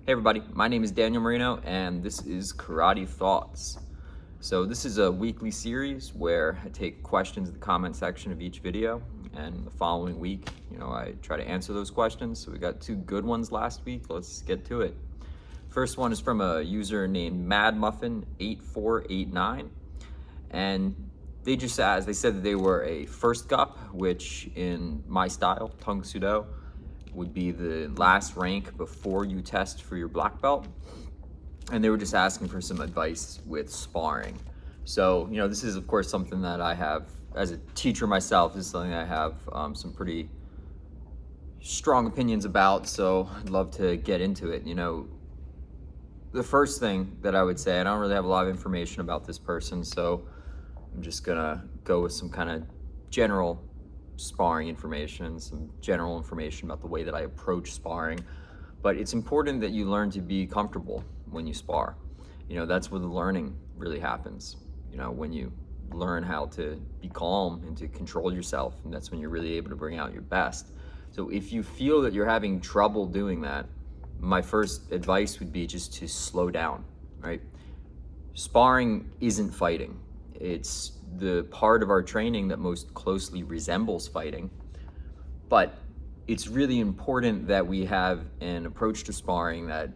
Hey everybody, my name is Daniel Marino and this is Karate Thoughts. So this is a weekly series where I take questions in the comment section of each video, and the following week, I try to answer those questions. So we got two good ones last week. Let's get to it. First one is from a user named MadMuffin8489, and they said that they were a first gup, which in my style, Tang Soo would be the last rank before you test for your black belt. And they were just asking for some advice with sparring. So, this is of course something that I have as a teacher myself. This is something I have some pretty strong opinions about. So I'd love to get into it. The first thing that I would say, I don't really have a lot of information about this person, so I'm just gonna go with some kind of general sparring information, some general information about the way that I approach sparring. But it's important that you learn to be comfortable when you spar. That's where the learning really happens. When you learn how to be calm and to control yourself, and that's when you're really able to bring out your best. So if you feel that you're having trouble doing that, my first advice would be just to slow down, right? Sparring isn't fighting. It's the part of our training that most closely resembles fighting, but it's really important that we have an approach to sparring that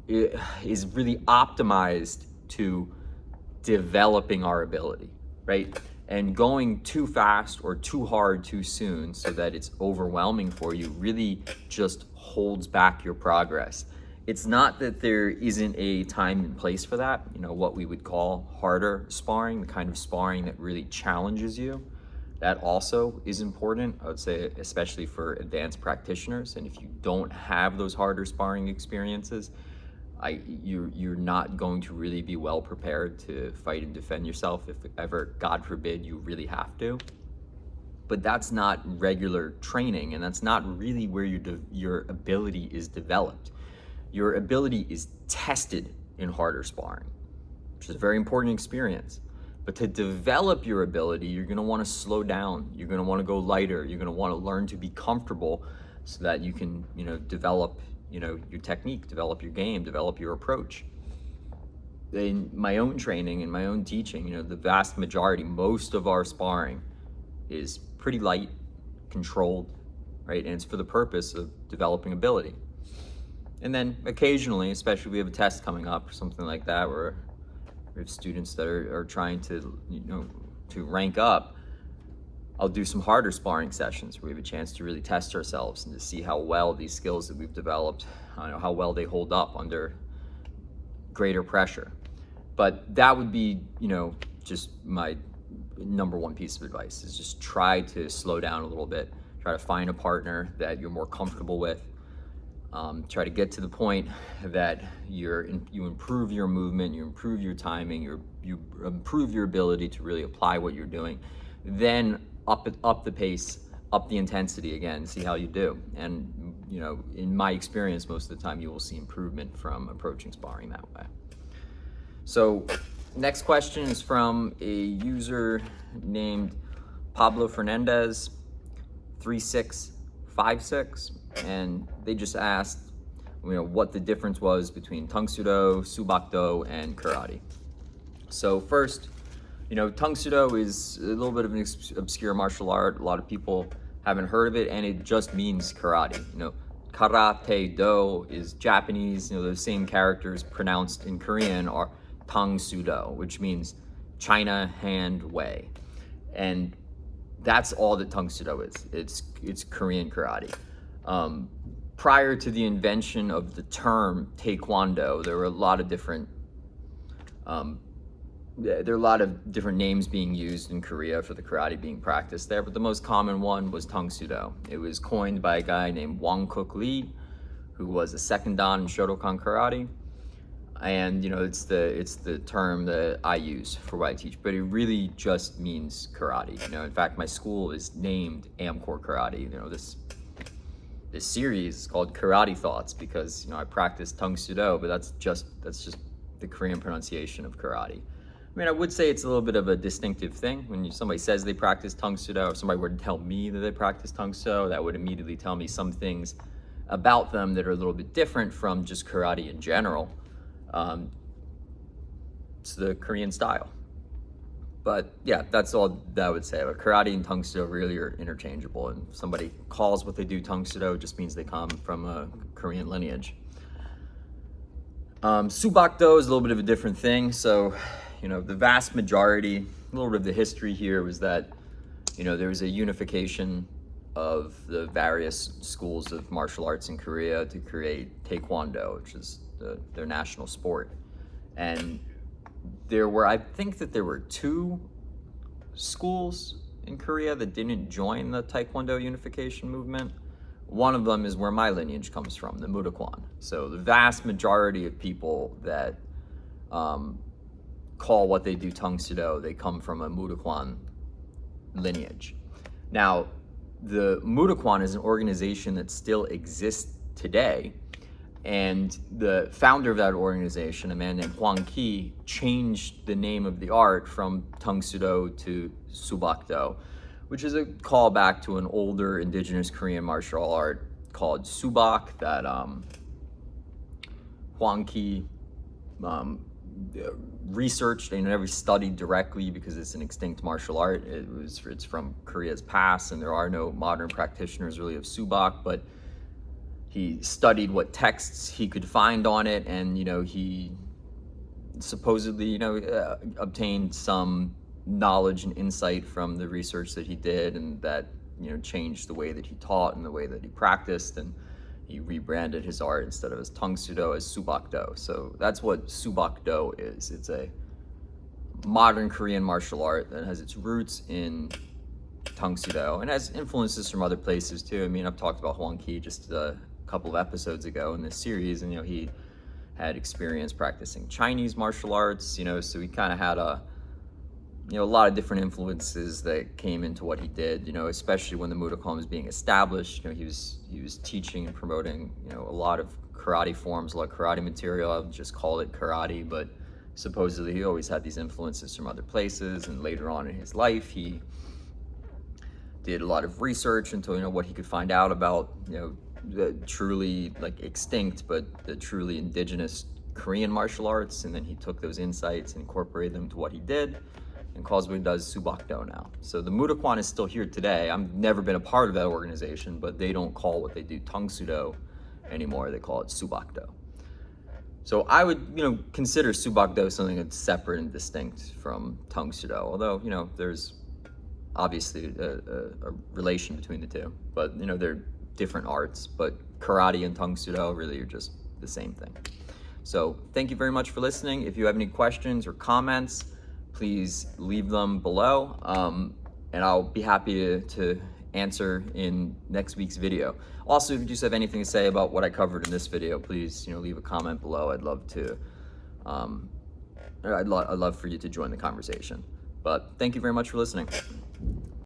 is really optimized to developing our ability, right? And going too fast or too hard too soon so that it's overwhelming for you really just holds back your progress. It's not that there isn't a time and place for that, what we would call harder sparring, the kind of sparring that really challenges you. That also is important, I would say, especially for advanced practitioners. And if you don't have those harder sparring experiences, you're not going to really be well prepared to fight and defend yourself if ever, God forbid, you really have to. But that's not regular training, and that's not really where your ability is developed. Your ability is tested in harder sparring, which is a very important experience. But to develop your ability, you're going to want to slow down. You're going to want to go lighter. You're going to want to learn to be comfortable so that you can, develop, your technique, develop your game, develop your approach. In my own training, in my own teaching, the vast majority, most of our sparring is pretty light, controlled, right? And it's for the purpose of developing ability. And then occasionally, especially if we have a test coming up or something like that, where we have students that are trying to, to rank up, I'll do some harder sparring sessions where we have a chance to really test ourselves and to see how well these skills that we've developed, how well they hold up under greater pressure. But that would be, just my number one piece of advice, is just try to slow down a little bit. Try to find a partner that you're more comfortable with. Try to get to the point that you improve your movement, you improve your timing, you improve your ability to really apply what you're doing. Then up the pace, up the intensity again, see how you do. And in my experience, most of the time you will see improvement from approaching sparring that way. So next question is from a user named Pablo Fernandez 3656, and they just asked what the difference was between Tang Soo, Bahk and karate. So first, Tang Soo is a little bit of an obscure martial art. A lot of people haven't heard of it, and it just means karate. Karate do is Japanese. The same characters pronounced in Korean are Tang Soo, which means China hand way, and that's all that Tang Soo is. It's Korean karate. Prior to the invention of the term Taekwondo, there were a lot of different names being used in Korea for the karate being practiced there, but the most common one was Tang Soo. It was coined by a guy named Wang Kuk Lee, who was a second dan in Shotokan karate. And it's the term that I use for what I teach, but it really just means karate. In fact, my school is named Amcor Karate. This series is called Karate Thoughts because I practice Tang Soo, but that's just the Korean pronunciation of karate. I mean, I would say it's a little bit of a distinctive thing. When somebody says they practice Tang Soo, if somebody were to tell me that they practice Tang Soo, that would immediately tell me some things about them that are a little bit different from just karate in general. It's the Korean style. But yeah, that's all that I would say. But karate and Tang Soo really are interchangeable. And if somebody calls what they do Tang Soo, it just means they come from a Korean lineage. Bahk Do is a little bit of a different thing. So, the vast majority, a little bit of the history here was that, there was a unification of the various schools of martial arts in Korea to create Taekwondo, which is their national sport. And I think that there were 2 schools in Korea that didn't join the Taekwondo unification movement. One of them is where my lineage comes from, the Mudokwan. So the vast majority of people that call what they do Tang Soo, they come from a Mudokwan lineage. Now, the Mudokwan is an organization that still exists today, and the founder of that organization, a man named Hwang Ki, changed the name of the art from Tang Soo to Bahk Do, which is a callback to an older indigenous Korean martial art called Subak that Hwang Ki researched and never studied directly because it's an extinct martial art. It's from Korea's past, and there are no modern practitioners really of Subak, but he studied what texts he could find on it, and he supposedly obtained some knowledge and insight from the research that he did, and that changed the way that he taught and the way that he practiced, and he rebranded his art instead of as Tang Soo as Bahk Do. So that's what Bahk Do is. It's a modern Korean martial art that has its roots in Tang Soo and has influences from other places too. I mean, I've talked about Hwang Ki just a couple of episodes ago in this series, and he had experience practicing Chinese martial arts, so he kind of had a lot of different influences that came into what he did, especially when the Mudokwan was being established. He was teaching and promoting, a lot of karate forms, a lot of karate material. I'll just call it karate, but supposedly he always had these influences from other places. And later on in his life, he did a lot of research into, what he could find out about, the truly extinct, but the truly indigenous Korean martial arts. And then he took those insights and incorporated them to what he did, and calls what he does Bahk Do now. So the Mudokwan is still here today. I've never been a part of that organization, but they don't call what they do Tang Soo anymore. They call it Bahk Do. So I would, consider Bahk Do something that's separate and distinct from Tang Soo, although, there's obviously a relation between the two, but, they're different arts, but karate and Tang Soo really are just the same thing. So thank you very much for listening. If you have any questions or comments, please leave them below, and I'll be happy to answer in next week's video. Also, if you just have anything to say about what I covered in this video, please leave a comment below. I'd love to. I'd love for you to join the conversation. But thank you very much for listening.